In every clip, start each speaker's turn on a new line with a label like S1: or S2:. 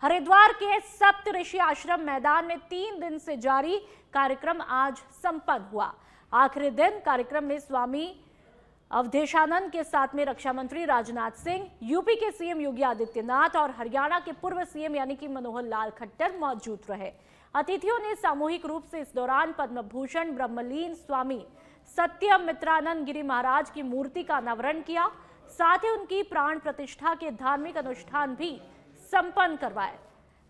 S1: हरिद्वार के सप्तऋषि आश्रम मैदान में 3 दिन से जारी कार्यक्रम आज संपन्न हुआ। आखिरी दिन कार्यक्रम में स्वामी अवधेशानंद के साथ में रक्षा मंत्री राजनाथ सिंह, यूपी के सीएम योगी आदित्यनाथ और हरियाणा के पूर्व सीएम यानी कि मनोहर लाल खट्टर मौजूद रहे। अतिथियों ने सामूहिक रूप से इस दौरान पद्म भूषण ब्रह्मलीन स्वामी सत्यमित्रानंद गिरी महाराज की मूर्ति का अनावरण किया। साथ ही उनकी प्राण प्रतिष्ठा के धार्मिक अनुष्ठान भी संपन्न करवाए।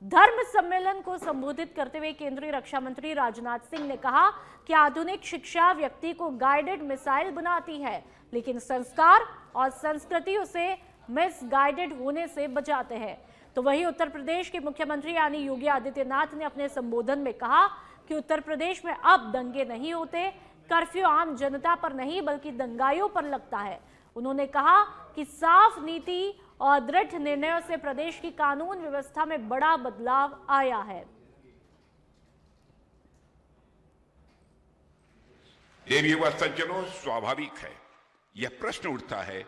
S1: धर्म सम्मेलन को संबोधित करते हुए केंद्रीय रक्षा मंत्री राजनाथ सिंह ने कहा कि आधुनिक शिक्षा व्यक्ति को गाइडेड मिसाइल बनाती है, लेकिन संस्कार और संस्कृति उसे मिसगाइडेड होने से बचाते हैं। तो वहीं उत्तर प्रदेश के मुख्यमंत्री यानी योगी आदित्यनाथ ने अपने संबोधन में कहा कि उत्तर प्रदेश में अब दंगे नहीं होते, कर्फ्यू आम जनता पर नहीं बल्कि दंगाइयों पर लगता है। उन्होंने कहा कि साफ नीति और दृढ़ निर्णयों से प्रदेश की कानून व्यवस्था में बड़ा बदलाव आया है।
S2: देवी व सज्जनों, स्वाभाविक है यह प्रश्न उठता है,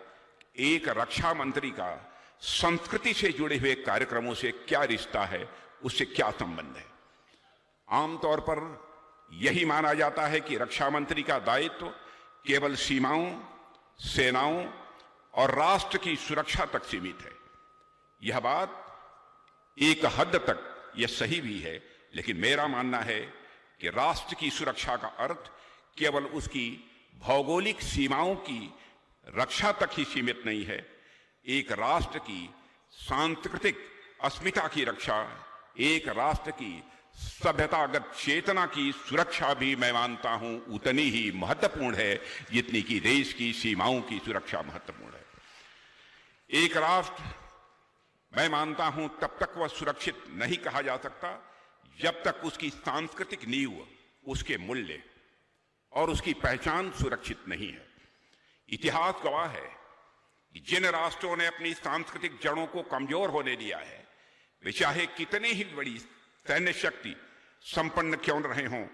S2: एक रक्षा मंत्री का संस्कृति से जुड़े हुए कार्यक्रमों से क्या रिश्ता है, उससे क्या संबंध है। आमतौर पर यही माना जाता है कि रक्षा मंत्री का दायित्व केवल सीमाओं, सेनाओं और राष्ट्र की सुरक्षा तक सीमित है। यह बात एक हद तक यह सही भी है, लेकिन मेरा मानना है कि राष्ट्र की सुरक्षा का अर्थ केवल उसकी भौगोलिक सीमाओं की रक्षा तक ही सीमित नहीं है। एक राष्ट्र की सांस्कृतिक अस्मिता की रक्षा, एक राष्ट्र की सभ्यतागत चेतना की सुरक्षा भी मैं मानता हूं उतनी ही महत्वपूर्ण है जितनी कि देश की सीमाओं की सुरक्षा महत्वपूर्ण है। एक राष्ट्र मैं मानता हूं तब तक वह सुरक्षित नहीं कहा जा सकता जब तक उसकी सांस्कृतिक नींव, उसके मूल्य और उसकी पहचान सुरक्षित नहीं है। इतिहास गवाह है कि जिन राष्ट्रों ने अपनी सांस्कृतिक जड़ों को कमजोर होने दिया है, वे चाहे कितने ही बड़ी सैन्य शक्ति संपन्न क्यों रहे हों,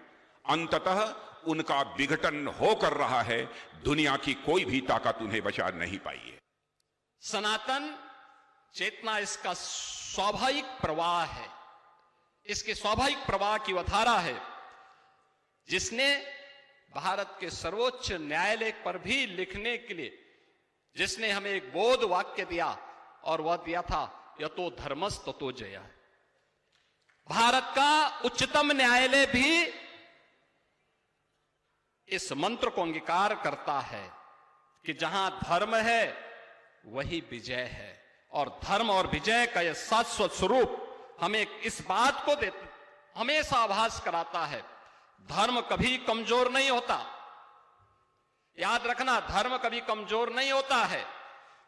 S2: अंततः उनका विघटन होकर रहा है। दुनिया की कोई भी ताकत उन्हें बचा नहीं पाई है।
S3: सनातन चेतना इसका स्वाभाविक प्रवाह है, इसके स्वाभाविक प्रवाह की वह धारा है जिसने भारत के सर्वोच्च न्यायालय पर भी लिखने के लिए जिसने हमें एक बोध वाक्य दिया और वह दिया था यतो धर्मस् ततो जयः। भारत का उच्चतम न्यायालय भी इस मंत्र को अंगीकार करता है कि जहां धर्म है वही विजय है, और धर्म और विजय का यह शाश्वत स्वरूप हमें इस बात को हमेशा आभास कराता है, धर्म कभी कमजोर नहीं होता। याद रखना, धर्म कभी कमजोर नहीं होता है,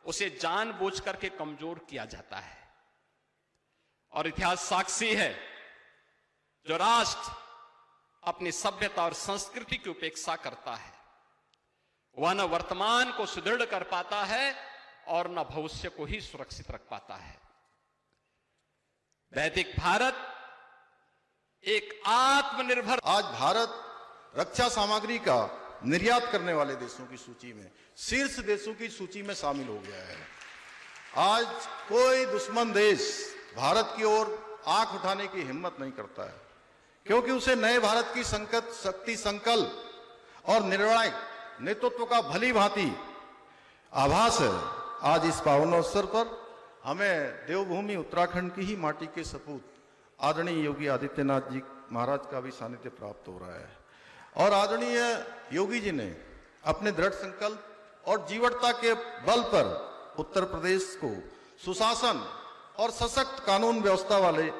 S3: उसे जानबूझ करके कमजोर किया जाता है। और इतिहास साक्षी है, जो राष्ट्र अपनी सभ्यता और संस्कृति की उपेक्षा करता है वह न वर्तमान को सुदृढ़ कर पाता है और न भविष्य को ही सुरक्षित रख पाता है। वैदिक भारत एक आत्मनिर्भर,
S4: आज भारत रक्षा सामग्री का निर्यात करने वाले देशों की सूची में, शीर्ष देशों की सूची में शामिल हो गया है। आज कोई दुश्मन देश भारत की ओर आंख उठाने की हिम्मत नहीं करता है, क्योंकि उसे नए भारत की संकट शक्ति, संकल्प और निर्णायक नेतृत्व का भली भांति आभास है। आज इस पावन अवसर पर हमें देवभूमि उत्तराखंड की ही माटी के सपूत आदरणीय योगी आदित्यनाथ जी महाराज का भी सानिध्य प्राप्त हो रहा है, और आदरणीय योगी जी ने अपने दृढ़ संकल्प और जीवटता के बल पर उत्तर प्रदेश को सुशासन और सशक्त कानून व्यवस्था वाले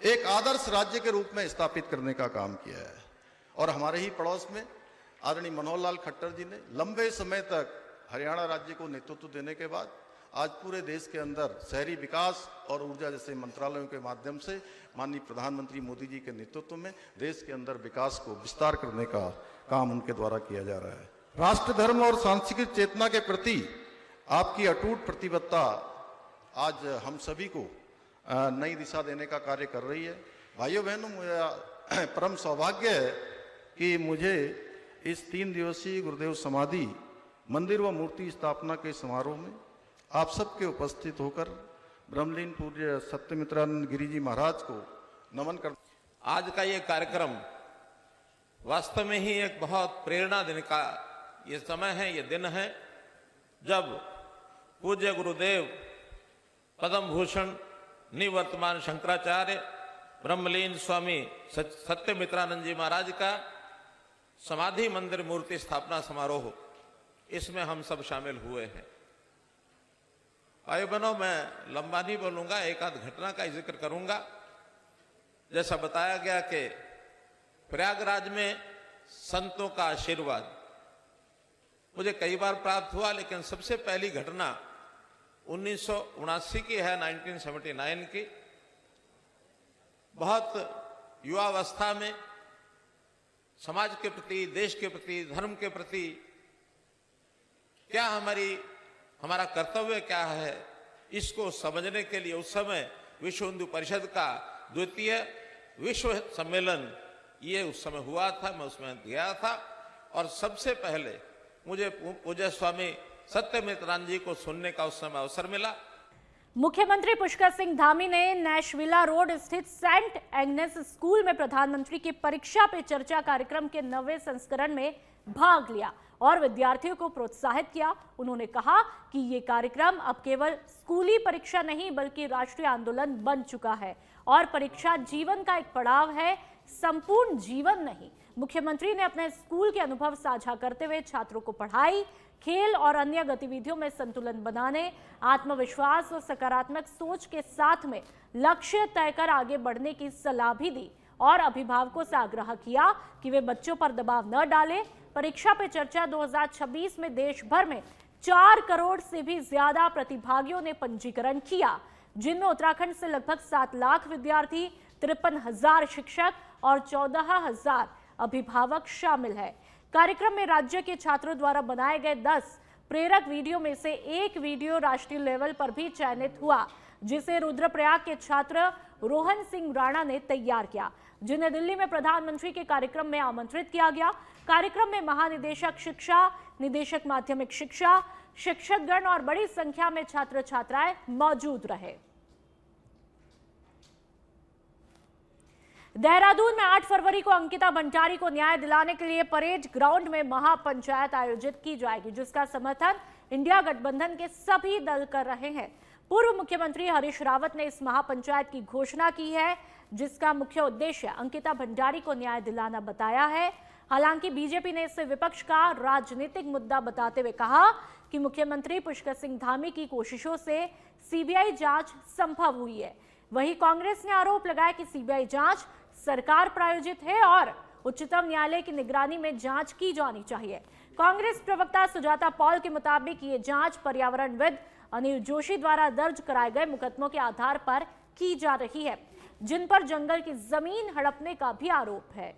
S4: एक आदर्श राज्य के रूप में स्थापित करने का काम किया है। और हमारे ही पड़ोस में आदरणीय मनोहर लाल खट्टर जी ने लंबे समय तक हरियाणा राज्य को नेतृत्व देने के बाद आज पूरे देश के अंदर शहरी विकास और ऊर्जा जैसे मंत्रालयों के माध्यम से माननीय प्रधानमंत्री मोदी जी के नेतृत्व में देश के अंदर विकास को विस्तार करने का काम उनके द्वारा किया जा रहा है। राष्ट्र धर्म और सांस्कृतिक चेतना के प्रति आपकी अटूट प्रतिबद्धता आज हम सभी को नई दिशा देने का कार्य कर रही है। भाइयों बहनों, मुझे परम सौभाग्य है कि मुझे इस 3 दिवसीय गुरुदेव समाधि मंदिर व मूर्ति स्थापना के समारोह में आप सबके उपस्थित होकर ब्रह्मलीन पूज्य सत्यमित्रानंद गिरी जी महाराज को नमन कर।
S5: आज का ये कार्यक्रम वास्तव में ही एक बहुत प्रेरणा देने का ये समय है, ये दिन है, जब पूज्य गुरुदेव पद्म भूषण निवर्तमान शंकराचार्य ब्रह्मलीन स्वामी सत्यमित्रानंद जी महाराज का समाधि मंदिर मूर्ति स्थापना समारोह, इसमें हम सब शामिल हुए हैं। भाई बहनों, मैं लंबा नहीं बोलूंगा, एक आध घटना का जिक्र करूंगा। जैसा बताया गया कि प्रयागराज में संतों का आशीर्वाद मुझे कई बार प्राप्त हुआ, लेकिन सबसे पहली घटना 1979 की है, 1979 की। बहुत युवावस्था में समाज के प्रति, देश के प्रति, धर्म के प्रति क्या हमारा कर्तव्य क्या है, इसको समझने के लिए उस समय विश्व हिंदू परिषद का द्वितीय विश्व सम्मेलन ये उस समय हुआ था, मैं उसमें गया था। और सबसे पहले मुझे पूज्य स्वामी सत्यमित्रानंद जी को सुनने का उस समय अवसर मिला।
S1: मुख्यमंत्री पुष्कर सिंह धामी ने नैशविला रोड स्थित सेंट एग्नेस स्कूल में प्रधानमंत्री की परीक्षा पे चर्चा कार्यक्रम के 9वें संस्करण में भाग लिया और विद्यार्थियों को प्रोत्साहित किया। उन्होंने कहा कि ये कार्यक्रम अब केवल स्कूली परीक्षा नहीं बल्कि राष्ट्रीय आंदोलन बन चुका है और परीक्षा जीवन का एक पड़ाव है, संपूर्ण जीवन नहीं। मुख्यमंत्री ने अपने स्कूल के अनुभव साझा करते हुए छात्रों को पढ़ाई, खेल और अन्य गतिविधियों में संतुलन बनाने, आत्मविश्वास और सकारात्मक सोच के साथ में लक्ष्य तय कर आगे बढ़ने की सलाह भी दी और अभिभावकों से आग्रह किया कि वे बच्चों पर दबाव न डालें। परीक्षा पे चर्चा 2026 में देश भर में 4 करोड़ से भी ज्यादा प्रतिभागियों ने पंजीकरण किया, जिनमें उत्तराखंड से लगभग 7 लाख विद्यार्थी, 53,000 शिक्षक और 14,000 अभिभावक शामिल है। कार्यक्रम में राज्य के छात्रों द्वारा बनाए गए 10 प्रेरक वीडियो में से एक वीडियो राष्ट्रीय लेवल पर भी चयनित हुआ, जिसे रुद्रप्रयाग के छात्र रोहन सिंह राणा ने तैयार किया, जिन्हें दिल्ली में प्रधानमंत्री के कार्यक्रम में आमंत्रित किया गया। कार्यक्रम में महानिदेशक शिक्षा, निदेशक माध्यमिक शिक्षा, शिक्षकगण और बड़ी संख्या में छात्र छात्राएं मौजूद रहे। देहरादून में 8 फरवरी को अंकिता भंडारी को न्याय दिलाने के लिए परेड ग्राउंड में महापंचायत आयोजित की जाएगी, जिसका समर्थन इंडिया गठबंधन के सभी दल कर रहे हैं। पूर्व मुख्यमंत्री हरीश रावत ने इस महापंचायत की घोषणा की है, जिसका मुख्य उद्देश्य अंकिता भंडारी को न्याय दिलाना बताया है। हालांकि बीजेपी ने इसे विपक्ष का राजनीतिक मुद्दा बताते हुए कहा कि मुख्यमंत्री पुष्कर सिंह धामी की कोशिशों से सीबीआई जांच संभव हुई है। वहीं कांग्रेस ने आरोप लगाया कि सीबीआई जांच सरकार प्रायोजित है और उच्चतम न्यायालय की निगरानी में जांच की जानी चाहिए। कांग्रेस प्रवक्ता सुजाता पॉल के मुताबिक ये जांच पर्यावरणविद अनिल जोशी द्वारा दर्ज कराए गए मुकदमों के आधार पर की जा रही है, जिन पर जंगल की जमीन हड़पने का भी आरोप है।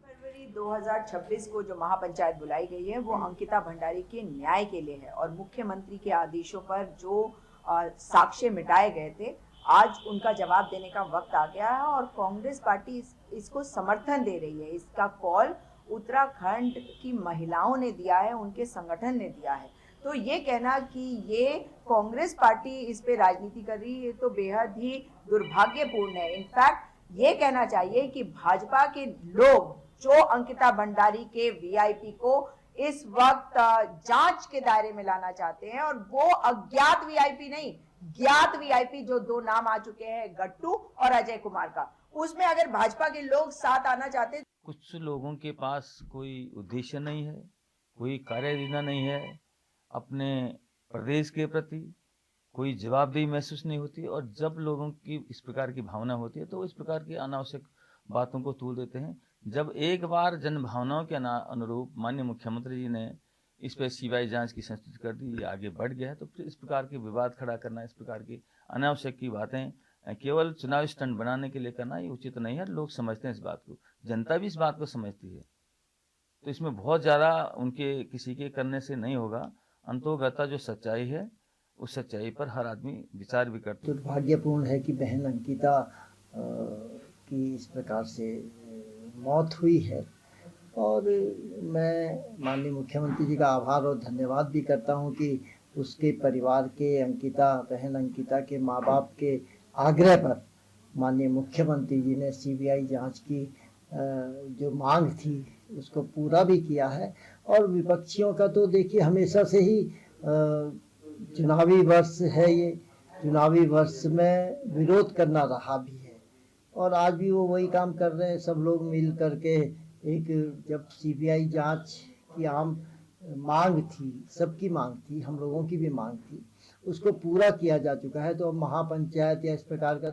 S6: फरवरी 2026 को जो महापंचायत बुलाई गई है वो अंकिता भंडारी के न्याय के लिए है और मुख्यमंत्री के आदेशों पर जो साक्ष्य मिटाए गए थे, आज उनका जवाब देने का वक्त आ गया है और कांग्रेस पार्टी इसको समर्थन दे रही है। इसका कॉल उत्तराखंड की महिलाओं ने दिया है, उनके संगठन ने दिया है। तो ये कहना कि ये कांग्रेस पार्टी इस पे राजनीति कर रही है तो बेहद ही दुर्भाग्यपूर्ण है। इनफैक्ट ये कहना चाहिए कि भाजपा के लोग जो अंकिता भंडारी के वीआईपी को इस वक्त जांच के दायरे में लाना चाहते हैं और वो अज्ञात वीआईपी नहीं, ज्ञात वीआईपी जो 2 नाम आ चुके हैं, गट्टू और अजय कुमार का, उसमें अगर भाजपा के लोग साथ आना चाहते हैं।
S7: कुछ लोगों के पास कोई उद्देश्य नहीं है, कोई कार्ययोजना नहीं है, अपने प्रदेश के प्रति कोई जवाबदेही महसूस नहीं होती और जब लोगों की इस प्रकार की भावना होती है तो इस प्रकार की अनावश्यक बातों को तूल देते हैं। जब एक बार जन भावनाओं के अनुरूप माननीय मुख्यमंत्री जी ने इस पर सीबीआई जांच की संस्तुति कर दी, ये आगे बढ़ गया है, तो फिर इस प्रकार के विवाद खड़ा करना, इस प्रकार की अनावश्यक की बातें केवल चुनावी स्टंट बनाने के लिए करना ये उचित नहीं है। लोग समझते हैं इस बात को, जनता भी इस बात को समझती है, तो इसमें बहुत ज़्यादा उनके किसी के करने से नहीं होगा। अंतोगता जो सच्चाई है उस सच्चाई पर हर आदमी विचार भी करता है।
S8: दुर्भाग्यपूर्ण है कि बहन अंकिता की इस प्रकार से मौत हुई है और मैं माननीय मुख्यमंत्री जी का आभार और धन्यवाद भी करता हूं कि उसके परिवार के, अंकिता बहन अंकिता के माँ बाप के आग्रह पर माननीय मुख्यमंत्री जी ने सीबीआई जांच की जो मांग थी उसको पूरा भी किया है। और विपक्षियों का तो देखिए हमेशा से ही चुनावी वर्ष है, ये चुनावी वर्ष में विरोध करना रहा भी है और आज भी वो वही काम कर रहे हैं। सब लोग मिल करके एक, जब सीबीआई जांच की आम मांग थी, सबकी मांग थी, हम लोगों की भी मांग थी, उसको पूरा किया जा चुका है। तो अब महापंचायत या इस प्रकार का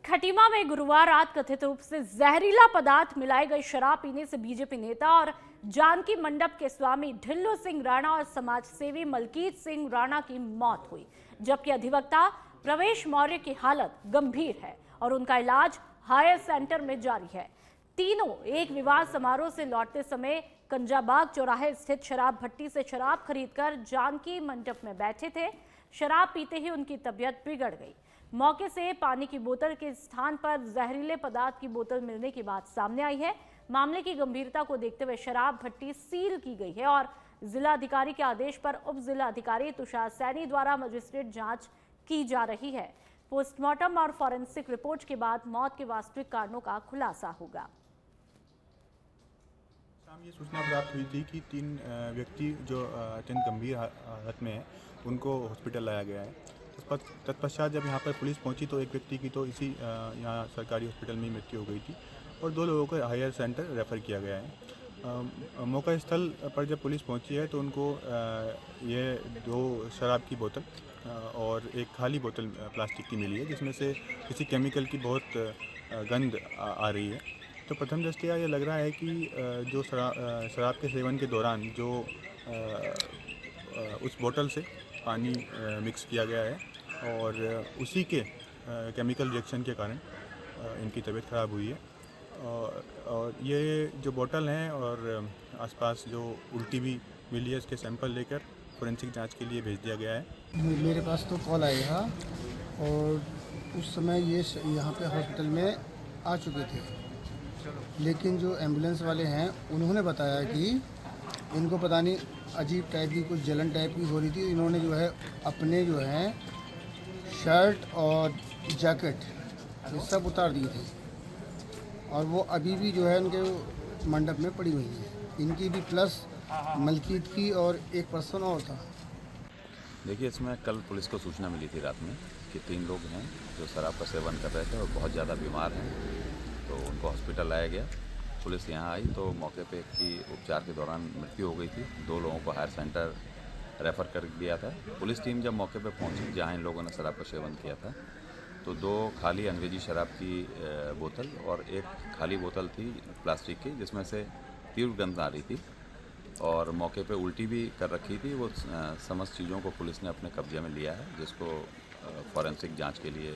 S1: खटीमा में गुरुवार रात कथित रूप से जहरीला पदार्थ मिलाई गई शराब पीने से बीजेपी नेता और जानकी मंडप के स्वामी ढिल्लो सिंह राणा और समाज सेवी मलकीत सिंह राणा की मौत हुई, जबकि अधिवक्ता प्रवेश मौर्य की हालत गंभीर है और उनका इलाज हायर सेंटर में जारी है। तीनों एक विवाह समारोह से लौटते समय कंजाबाग चौराहे स्थित शराब भट्टी से शराब खरीदकर जानकी मंडप में बैठे थे। शराब पीते ही उनकी तबीयत बिगड़ गई। मौके से पानी की बोतल के स्थान पर जहरीले पदार्थ की बोतल मिलने की बात सामने आई है। मामले की गंभीरता को देखते हुए शराब भट्टी सील की गई है और जिला अधिकारी के आदेश पर उप जिला अधिकारी तुषार सैनी द्वारा मजिस्ट्रेट जांच की जा रही है। पोस्टमार्टम और फॉरेंसिक रिपोर्ट के बाद मौत के वास्तविक कारणों का खुलासा होगा।
S9: ये सूचना प्राप्त हुई थी कि 3 व्यक्ति जो अत्यंत गंभीर हालत में हैं उनको हॉस्पिटल लाया गया है। तत्पश्चात जब यहाँ पर पुलिस पहुँची तो एक व्यक्ति की तो इसी यहाँ सरकारी हॉस्पिटल में ही मृत्यु हो गई थी और 2 लोगों को हायर सेंटर रेफ़र किया गया है। मौका स्थल पर जब पुलिस पहुँची है तो उनको ये 2 शराब की बोतल और एक खाली बोतल प्लास्टिक की मिली है, जिसमें से किसी केमिकल की बहुत गंध आ रही है। तो प्रथम दृष्टया ये लग रहा है कि जो शराब के सेवन के दौरान जो उस बोतल से पानी मिक्स किया गया है और उसी के केमिकल रिएक्शन के कारण इनकी तबीयत ख़राब हुई है। और ये जो बोतल हैं और आसपास जो उल्टी भी मिली है, इसके सैंपल लेकर फोरेंसिक जांच के लिए भेज दिया गया है।
S10: मेरे पास तो कॉल आया और उस समय ये यहाँ पे हॉस्पिटल में आ चुके थे, लेकिन जो एम्बुलेंस वाले हैं उन्होंने बताया कि इनको पता नहीं अजीब टाइप की कुछ जलन टाइप की हो रही थी। इन्होंने जो है अपने जो है शर्ट और जैकेट ये सब उतार दिए थे और वो अभी भी जो है उनके मंडप में पड़ी हुई है। इनकी भी प्लस मलकीत की और एक पर्सन और था।
S11: देखिए, इसमें कल पुलिस को सूचना मिली थी रात में कि 3 लोग हैं जो शराब का सेवन कर रहे थे और बहुत ज़्यादा बीमार हैं, तो उनको हॉस्पिटल लाया गया। पुलिस यहाँ आई तो मौके पे एक की उपचार के दौरान मृत्यु हो गई थी। 2 लोगों को हायर सेंटर रेफ़र कर दिया था। पुलिस टीम जब मौके पे पहुंची जहाँ इन लोगों ने शराब का सेवन किया था तो 2 खाली अंग्रेजी शराब की बोतल और एक खाली बोतल थी प्लास्टिक की, जिसमें से तीव्र गंध आ रही थी और मौके पे उल्टी भी कर रखी थी। वो समस्त चीज़ों को पुलिस ने अपने कब्जे में लिया है, जिसको फॉरेंसिक जांच के लिए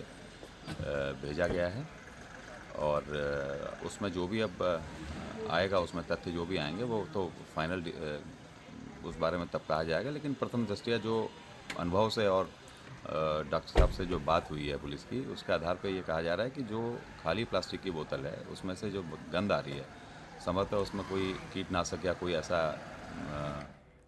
S11: भेजा गया है और उसमें जो भी अब आएगा, उसमें तथ्य जो भी आएंगे वो तो फाइनल उस बारे में तब कहा जाएगा। लेकिन प्रथम दृष्टया जो अनुभव से और डॉक्टर साहब से जो बात हुई है पुलिस की, उसके आधार पे ये कहा जा रहा है कि जो खाली प्लास्टिक की बोतल है उसमें से जो गंध आ रही है, संभवतः उसमें कोई कीटनाशक या कोई ऐसा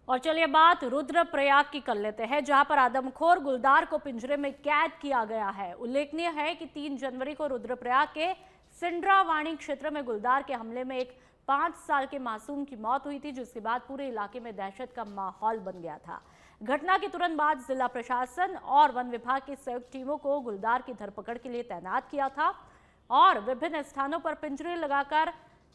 S1: और चलिए बात रुद्रप्रयाग की कर लेते हैं, जहां पर आदमखोर गुलदार को पिंजरे में कैद किया गया है। उल्लेखनीय है कि 3 जनवरी को रुद्रप्रयाग के सिंड्रावाणी क्षेत्र में गुलदार के हमले में एक 5 साल के मासूम की मौत हुई थी, जिसके बाद पूरे इलाके में दहशत का माहौल बन गया था। घटना के तुरंत बाद जिला प्रशासन और वन विभाग की संयुक्त टीमों को गुलदार की धरपकड़ के लिए तैनात किया था और विभिन्न स्थानों पर पिंजरे लगाकर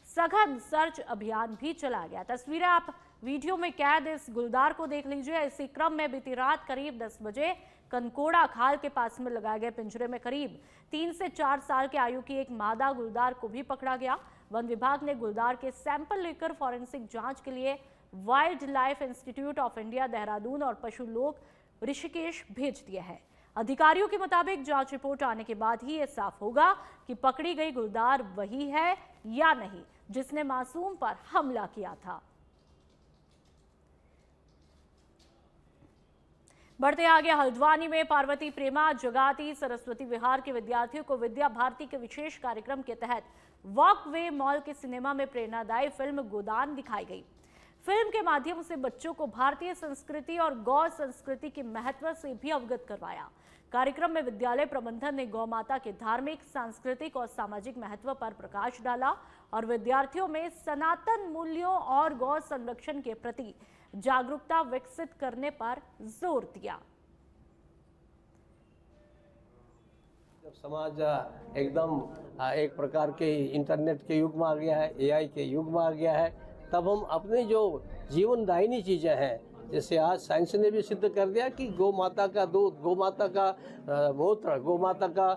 S1: सघन सर्च अभियान भी चलाया गया। तस्वीरें आप वीडियो में कैद इस गुलदार को देख लीजिए। इसी क्रम में बीती रात करीब 10 बजे कनकोड़ा खाल के पास में लगाए गए पिंजरे में करीब 3 से 4 साल के आयु की एक मादा गुलदार को भी पकड़ा गया। वन विभाग ने गुलदार के सैंपल लेकर फॉरेंसिक जांच के लिए wild life institute of India Dehradun और पशु लोक ऋषिकेश भेज दिया है। अधिकारियों के मुताबिक जांच रिपोर्ट आने के बाद ही यह साफ होगा कि पकड़ी गई गुलदार वही है या नहीं जिसने मासूम पर हमला किया था। बढ़ते आगे, हल्द्वानी में पार्वती प्रेमा जगाती सरस्वती विहार के विद्यार्थियों को विद्या भारती के विशेष कार्यक्रम के तहत वॉकवे मॉल के सिनेमा में प्रेरणादायी फिल्म गोदान दिखाई गई। फिल्म के माध्यम से बच्चों को भारतीय संस्कृति और गौ संस्कृति के महत्व से भी अवगत करवाया। कार्यक्रम में विद्यालय प्रबंधन ने गौ माता के धार्मिक, सांस्कृतिक और सामाजिक महत्व पर प्रकाश डाला और विद्यार्थियों में सनातन मूल्यों और गौ संरक्षण के प्रति जागरूकता विकसित करने पर जोर दिया।
S12: जब समाज एकदम एक प्रकार के इंटरनेट के युग में आ गया है, एआई के युग में आ गया है, तब हम अपने जो जीवनदायिनी चीज़ें हैं, जैसे आज साइंस ने भी सिद्ध कर दिया कि गौ माता का दूध, गौ माता का मूत्र, गौ माता का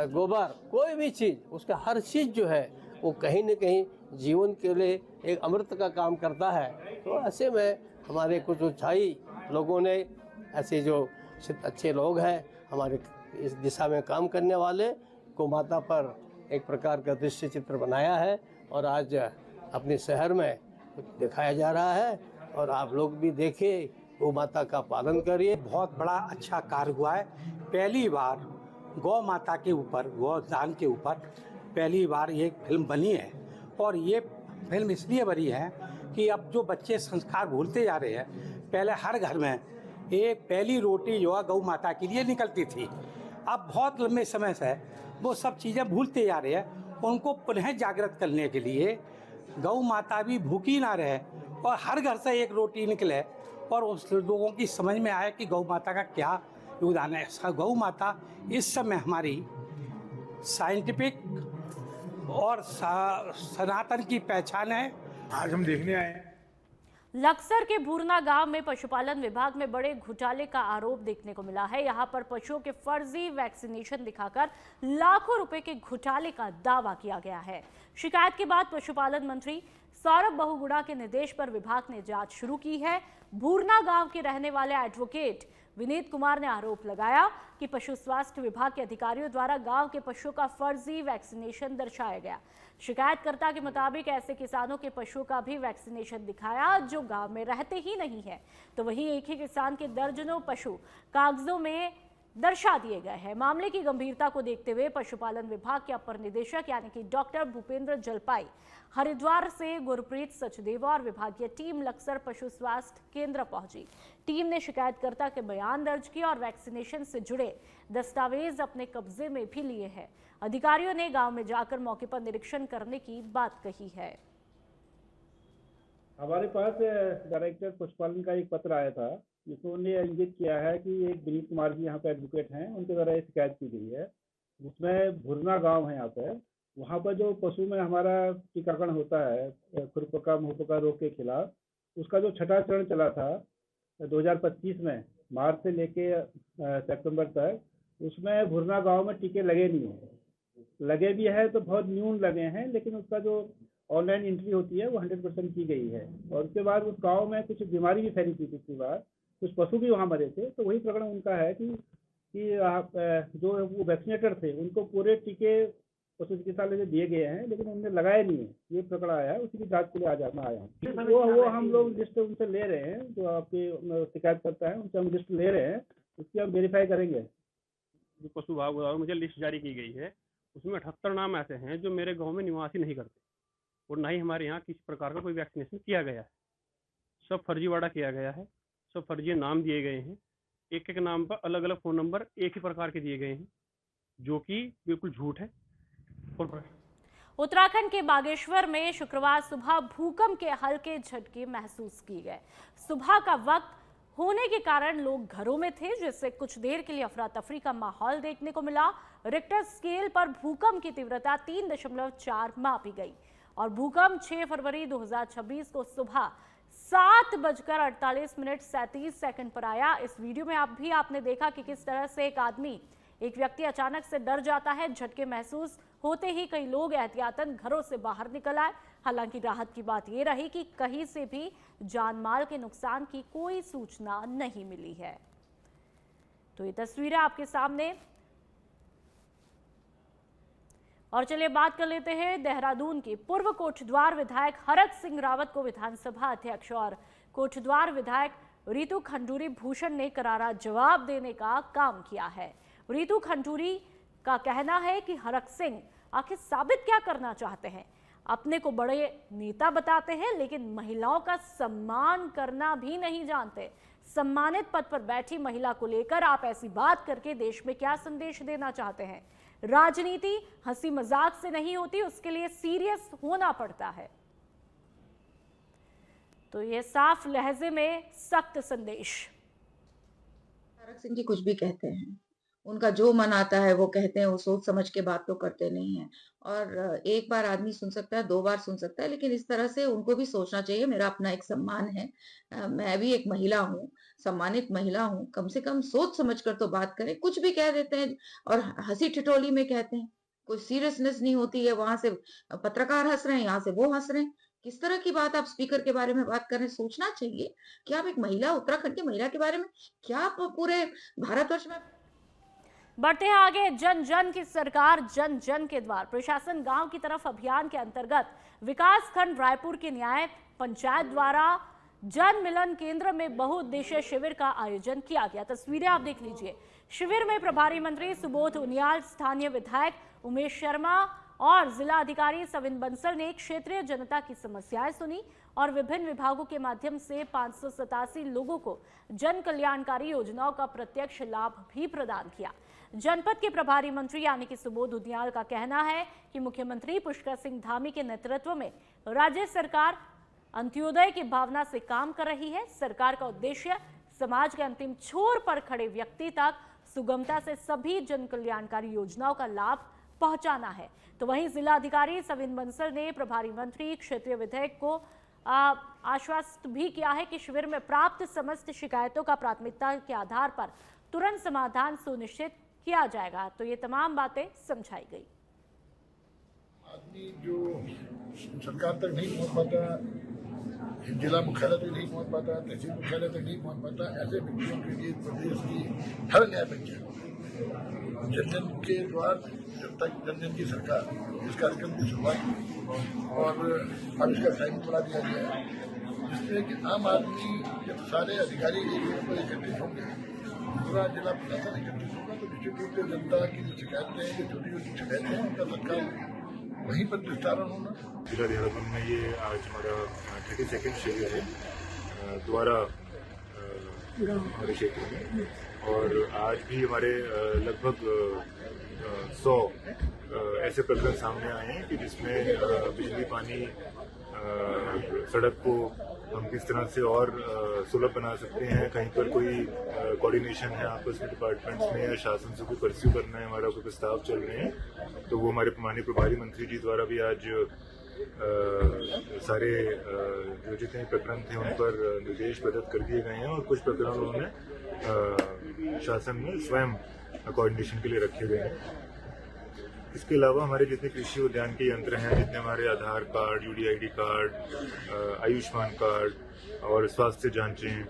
S12: गोबर, कोई भी चीज़, उसका हर चीज़ जो है वो कहीं न कहीं जीवन के लिए एक अमृत का काम करता है। तो ऐसे में हमारे कुछ उत्साही लोगों ने, ऐसे जो अच्छे लोग हैं हमारे इस दिशा में काम करने वाले, गौ माता पर एक प्रकार का दृश्य चित्र बनाया है और आज अपने शहर में दिखाया जा रहा है और आप लोग भी देखिए, गौ माता का पालन करिए।
S13: बहुत बड़ा अच्छा कार्य हुआ है। पहली बार गौ माता के ऊपर, गौदान के ऊपर पहली बार ये फिल्म बनी है और ये फिल्म इसलिए बनी है कि अब जो बच्चे संस्कार भूलते जा रहे हैं, पहले हर घर में एक पहली रोटी जो है गौ माता के लिए निकलती थी, अब बहुत लंबे समय से वो सब चीज़ें भूलते जा रहे हैं। उनको पुनः जागृत करने के लिए गौ माता भी भूखी ना रहे और हर घर से एक रोटी निकले और उस लोगों की समझ में आए कि गौ माता का क्या योगदान है। गौ माता इस समय हमारी साइंटिफिक और सनातन की पहचान है।
S9: आज हम देखने आए हैं
S1: लक्सर के भूरना गांव में पशुपालन विभाग में बड़े घोटाले का आरोप देखने को मिला है। यहां पर पशुओं के फर्जी वैक्सीनेशन दिखाकर लाखों रुपए के घोटाले का दावा किया गया है। शिकायत के बाद पशुपालन मंत्री सौरभ बहुगुणा के निर्देश पर विभाग ने जांच शुरू की है। भूरना गांव के रहने वाले एडवोकेट विनीत कुमार ने आरोप लगाया कि पशु स्वास्थ्य विभाग के अधिकारियों द्वारा गांव के पशुओं का फर्जी वैक्सीनेशन दर्शाया गया। शिकायतकर्ता के मुताबिक ऐसे किसानों के पशुओं का भी वैक्सीनेशन दिखाया जो गांव में रहते ही नहीं है, तो वहीं एक ही किसान के दर्जनों पशु कागजों में दर्शा दिए गए हैं। मामले की गंभीरता को देखते हुए पशुपालन विभाग के अपर निदेशक यानी कि डॉक्टर भूपेंद्र जलपाई हरिद्वार से गुरप्रीत सचदेवा और विभागीय टीम लक्सर पशु स्वास्थ्य केंद्र पहुंची। टीम ने शिकायतकर्ता के बयान दर्ज किए और वैक्सीनेशन से जुड़े दस्तावेज अपने कब्जे में भी लिए हैं। अधिकारियों ने गांव में जाकर मौके पर निरीक्षण करने की बात कही है।
S14: हमारे पास डायरेक्टर पशुपालन का एक पत्र आया था जिसमें उन्होंने इंगित किया है कि एक विनीत कुमार जी यहाँ पे एडवोकेट हैं, उनके द्वारा ये शिकायत की गई है। जिसमें भुरना गांव है यहाँ पे, वहाँ पर जो पशु में हमारा टीकाकरण होता है खुरपका मुहपका रोग के खिलाफ, उसका जो छठा चरण चला था 2025 में, मार्च से लेके सितंबर तक, उसमें भुरना गांव में टीके लगे नहीं हैं। लगे भी है तो बहुत न्यून लगे हैं, लेकिन उसका जो ऑनलाइन एंट्री होती है वो 100% की गई है। और उसके बाद उस गाँव में कुछ बीमारी भी फैली थी पिछली बार, कुछ पशु भी वहाँ मरे थे। तो वही प्रकरण उनका है कि आप जो वो वैक्सीनेटर थे उनको पूरे टीके पशु चिकित्सालय से दिए गए हैं, लेकिन उन्होंने लगाए नहीं है। ये प्रकरण आया है, उसी की जांच के लिए आज मैं आया हूँ। वो हम लोग लिस्ट उनसे ले रहे हैं, जो आपके शिकायत करता है उनसे हम लिस्ट ले रहे हैं, उसकी हम वेरीफाई करेंगे।
S15: जो पशु विभाग द्वारा मुझे लिस्ट जारी की गई है, उसमें 78 नाम ऐसे हैं जो मेरे गाँव में निवासी नहीं करते और ना ही हमारे यहाँ किसी प्रकार का कोई वैक्सीनेशन किया गया है। सब फर्जीवाड़ा किया गया है, सब फर्जी नाम दिए गए हैं, एक एक नाम पर अलग अलग फ़ोन नंबर एक ही प्रकार के दिए गए हैं, जो कि बिल्कुल झूठ है।
S1: उत्तराखंड के बागेश्वर में शुक्रवार सुबह भूकंप के हल्के झटके महसूस किए गए। सुबह का वक्त होने के कारण लोग घरों में थे, जिससे कुछ देर के लिए अफरा तफरी का माहौल देखने को मिला। रिक्टर स्केल पर भूकंप की तीव्रता 3.4 मापी गई और भूकंप 6 फरवरी 2026 को सुबह 7:48 पर आया। इस वीडियो में आपने देखा कि किस तरह से एक व्यक्ति अचानक से डर जाता है। झटके महसूस होते ही कई लोग एहतियातन घरों से बाहर निकल आए। हालांकि राहत की बात यह रही कि कहीं से भी जान माल के नुकसान की कोई सूचना नहीं मिली है। तो ये तस्वीरें आपके सामने। और चलिए बात कर लेते हैं देहरादून की पूर्व कोटद्वार विधायक हरक सिंह रावत को विधानसभा अध्यक्ष और कोटद्वार विधायक रितु खंडूरी भूषण ने करारा जवाब देने का काम किया है। रितु खंडूरी का कहना है कि हरक सिंह आखिर साबित क्या करना चाहते हैं। अपने को बड़े नेता बताते हैं, लेकिन महिलाओं का सम्मान करना भी नहीं जानते। सम्मानित पद पर बैठी महिला को लेकर आप ऐसी बात करके देश में क्या संदेश देना चाहते हैं? राजनीति हंसी मजाक से नहीं होती, उसके लिए सीरियस होना पड़ता है। तो ये साफ लहजे में सख्त संदेश।
S16: तारक सिंह जी कुछ भी कहते हैं, उनका जो मन आता है वो कहते हैं, वो सोच समझ के बात तो करते नहीं है। और एक बार आदमी सुन सकता है, 2 बार सुन सकता है, लेकिन इस तरह से उनको भी सोचना चाहिए। मेरा अपना एक सम्मान है, मैं भी एक महिला हूँ, सम्मानित महिला हूँ, कम से कम सोच समझ कर तो बात करें। कुछ भी कह देते हैं और हंसी ठिठोली में कहते हैं, कोई सीरियसनेस नहीं होती है। वहां से पत्रकार हंस रहे हैं, यहाँ से वो हंस रहे हैं। किस तरह की बात आप स्पीकर के बारे में बात कर रहे हैं? सोचना चाहिए कि आप एक महिला, उत्तराखंड की महिला के बारे में क्या आप पूरे भारतवर्ष में।
S1: बढ़ते हैं आगे। जन जन की सरकार, जन जन के द्वार। प्रशासन गांव की तरफ अभियान के अंतर्गत विकास खंड रायपुर के न्याय पंचायत द्वारा जन मिलन केंद्र में बहुउद्देशीय शिविर का आयोजन किया गया। तस्वीरें आप देख लीजिए। शिविर में प्रभारी मंत्री सुबोध उनियाल, स्थानीय विधायक उमेश शर्मा और जिला अधिकारी सविन बंसल ने क्षेत्रीय जनता की समस्याएं सुनी और विभिन्न विभागों के माध्यम से 587 लोगों को जन कल्याणकारी योजनाओं का प्रत्यक्ष लाभ भी प्रदान किया। जनपद के प्रभारी मंत्री यानी कि सुबोध उनियाल का कहना है कि मुख्यमंत्री पुष्कर सिंह धामी के नेतृत्व में राज्य सरकार अंत्योदय की भावना से काम कर रही है। सरकार का उद्देश्य समाज के अंतिम छोर पर खड़े व्यक्ति तक सुगमता से सभी जन कल्याणकारी योजनाओं का लाभ पहुंचाना है। तो वहीं जिला अधिकारी सविन बंसल ने प्रभारी मंत्री क्षेत्रीय विधायक को आश्वस्त भी किया है कि शिविर में प्राप्त समस्त शिकायतों का प्राथमिकता के आधार पर तुरंत समाधान सुनिश्चित किया जाएगा। तो ये तमाम बातें समझाई गई।
S17: आदमी जो सरकार तक नहीं पहुंच पाता, जिला मुख्यालय तक नहीं पहुंच पाता, तहसील मुख्यालय तक नहीं पहुंच पाता, ऐसे व्यक्तियों के लिए प्रदेश की हर न्याय पंचायत जन जन के द्वार, जन जन की सरकार, इस कार्यक्रम की शुरुआत हुई और अब इसका टाइम बढ़ा दिया गया है, जिसमें कि आम आदमी जब सारे अधिकारी एक जगह पर एकत्रित होंगे, पूरा जिला प्रशासन एकत्रित होगा, तो निश्चित रूप से जनता की जो शिकायतें हैं, जो छोटी छोटी शिकायतें हैं, उनका तत्काल वहीं पर निस्तारण होना।
S9: जिला देहरादून में ये आज हमारा 32nd शिविर है द्वारा हमारे क्षेत्र में, और आज भी हमारे लगभग 100 ऐसे प्रकरण सामने आए हैं कि जिसमें बिजली, पानी, सड़क को हम किस तरह से और सुलभ बना सकते हैं, कहीं पर कोई कोऑर्डिनेशन है आपस में डिपार्टमेंट्स में या शासन से कोई परस्यू करना है, हमारा कोई प्रस्ताव चल रहे हैं, तो वो हमारे माननीय प्रभारी मंत्री जी द्वारा भी आज सारे जो जितने प्रकरण थे उन पर निर्देश प्रदत्त कर दिए गए हैं और कुछ प्रकरण उन्होंने शासन में स्वयं कोऑर्डिनेशन के लिए रखे गए हैं। इसके अलावा हमारे जितने कृषि उद्यान के यंत्र हैं, जितने हमारे Aadhaar card, UDID card, Ayushman card और स्वास्थ्य जांचें,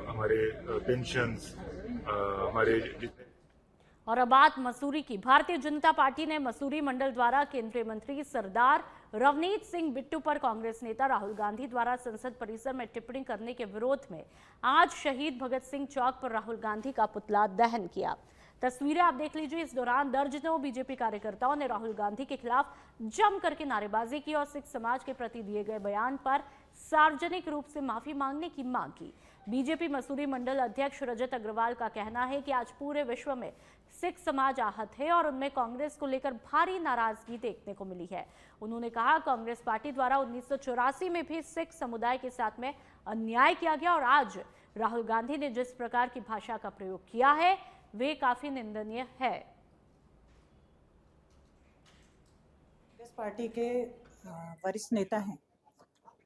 S9: हमारे पेंशन्स, हमारे जितने।
S1: और अब बात मसूरी की। भारतीय जनता पार्टी ने मसूरी मंडल द्वारा केंद्रीय मंत्री सरदार रवनीत सिंह बिट्टू पर कांग्रेस नेता राहुल गांधी द्वारा संसद परिसर में टिप्पणी करने के विरोध में आज शहीद भगत सिंह चौक पर राहुल गांधी का पुतला दहन किया। तस्वीरें आप देख लीजिए। इस दौरान दर्जनों बीजेपी कार्यकर्ताओं ने राहुल गांधी के खिलाफ जम करके नारेबाजी की और सिख समाज के प्रति दिए गए बयान पर सार्वजनिक रूप से माफी मांगने की मांग की। बीजेपी मसूरी मंडल अध्यक्ष रजत अग्रवाल का कहना है कि आज पूरे विश्व में सिख समाज आहत है और उनमें कांग्रेस को लेकर भारी नाराजगी देखने को मिली है। उन्होंने कहा कांग्रेस पार्टी द्वारा 1984 में भी सिख समुदाय के साथ में अन्याय किया गया और आज राहुल गांधी ने जिस प्रकार की भाषा का प्रयोग किया है वे काफी निंदनीय है।
S18: कांग्रेस पार्टी के वरिष्ठ नेता हैं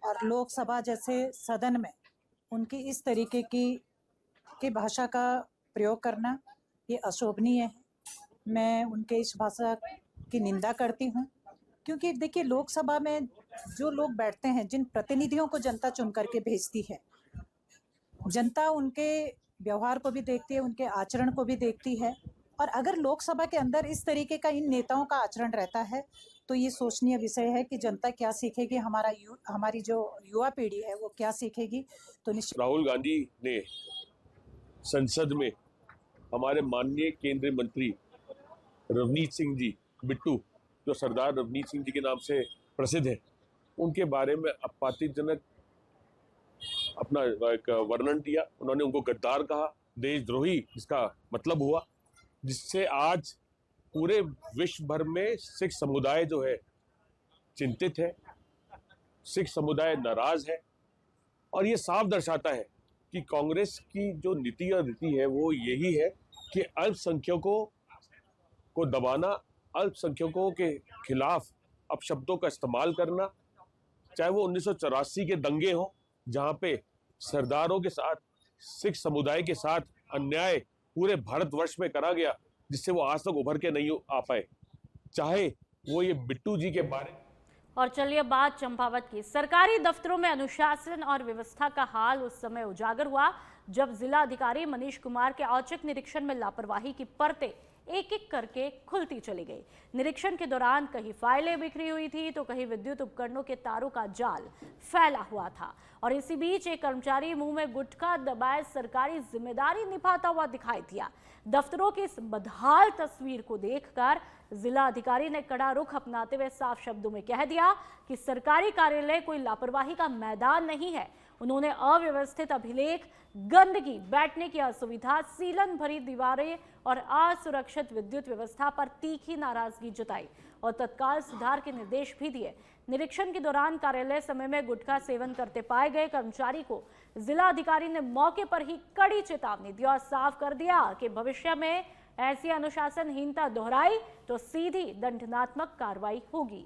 S18: और लोकसभा जैसे सदन में उनकी इस तरीके की भाषा का प्रयोग करना ये अशोभनीय है। मैं उनके इस भाषा की निंदा करती हूँ, क्योंकि देखिए लोकसभा में जो लोग बैठते हैं, जिन प्रतिनिधियों को जनता चुन करके भेजती है, जनता उनके व्यवहार को भी देखती है, उनके आचरण को भी देखती है। और अगर लोकसभा के अंदर इस तरीके का इन नेताओं का आचरण रहता है तो ये सोचनीय विषय है कि जनता क्या सीखेगी, हमारी जो युवा पीढ़ी है वो क्या सीखेगी। तो निश्चित
S19: राहुल गांधी ने संसद में हमारे माननीय केंद्रीय मंत्री रवनीत सिंह जी बिट्टू, जो सरदार रवनीत सिंह जी के नाम से प्रसिद्ध हैं, उनके बारे में आपत्तिजनक अपना एक वर्णन दिया। उन्होंने उनको गद्दार कहा, देशद्रोही जिसका मतलब हुआ, जिससे आज पूरे विश्व भर में सिख समुदाय जो है चिंतित है, सिख समुदाय नाराज है। और ये साफ दर्शाता है कि कांग्रेस की जो नीति और रीति है वो यही है कि अल्पसंख्यकों को दबाना, अल्पसंख्यकों के खिलाफ अपशब्दों का इस्तेमाल करना, चाहे वो 1984 के दंगे हो जहाँ पे सरदारों के साथ सिख समुदाय के साथ अन्याय पूरे भारतवर्ष में करा गया, जिससे वो आज तक उभर के नहीं आ पाए, चाहे वो ये बिट्टू जी के बारे।
S1: और चलिए बात चंपावत की। सरकारी दफ्तरों में अनुशासन और व्यवस्था का हाल उस समय उजागर हुआ जब जिला अधिकारी मनीष कुमार के औचक निरीक्षण में लापरवाही की परतें एक एक करके खुलती चली गई। निरीक्षण के दौरान कहीं फाइलें बिखरी हुई थी तो कहीं विद्युत उपकरणों के तारों का जाल फैला हुआ था। और इसी बीच एक कर्मचारी मुंह में गुटखा दबाए सरकारी जिम्मेदारी निभाता हुआ दिखाई दिया। दफ्तरों की इस बदहाल तस्वीर को देखकर जिला अधिकारी ने कड़ा रुख अपनाते हुए साफ शब्दों में कह दिया कि सरकारी कार्यालय कोई लापरवाही का मैदान नहीं है। उन्होंने अव्यवस्थित अभिलेख, गंदगी, बैठने की असुविधा, सीलन भरी दीवारें और असुरक्षित विद्युत व्यवस्था पर तीखी नाराजगी जताई और तत्काल सुधार के निर्देश भी दिए। निरीक्षण के दौरान कार्यालय समय में गुटखा सेवन करते पाए गए कर्मचारी को जिला अधिकारी ने मौके पर ही कड़ी चेतावनी दी और साफ कर दिया कि भविष्य में ऐसी अनुशासनहीनता दोहराई तो सीधी दंडात्मक कार्रवाई होगी।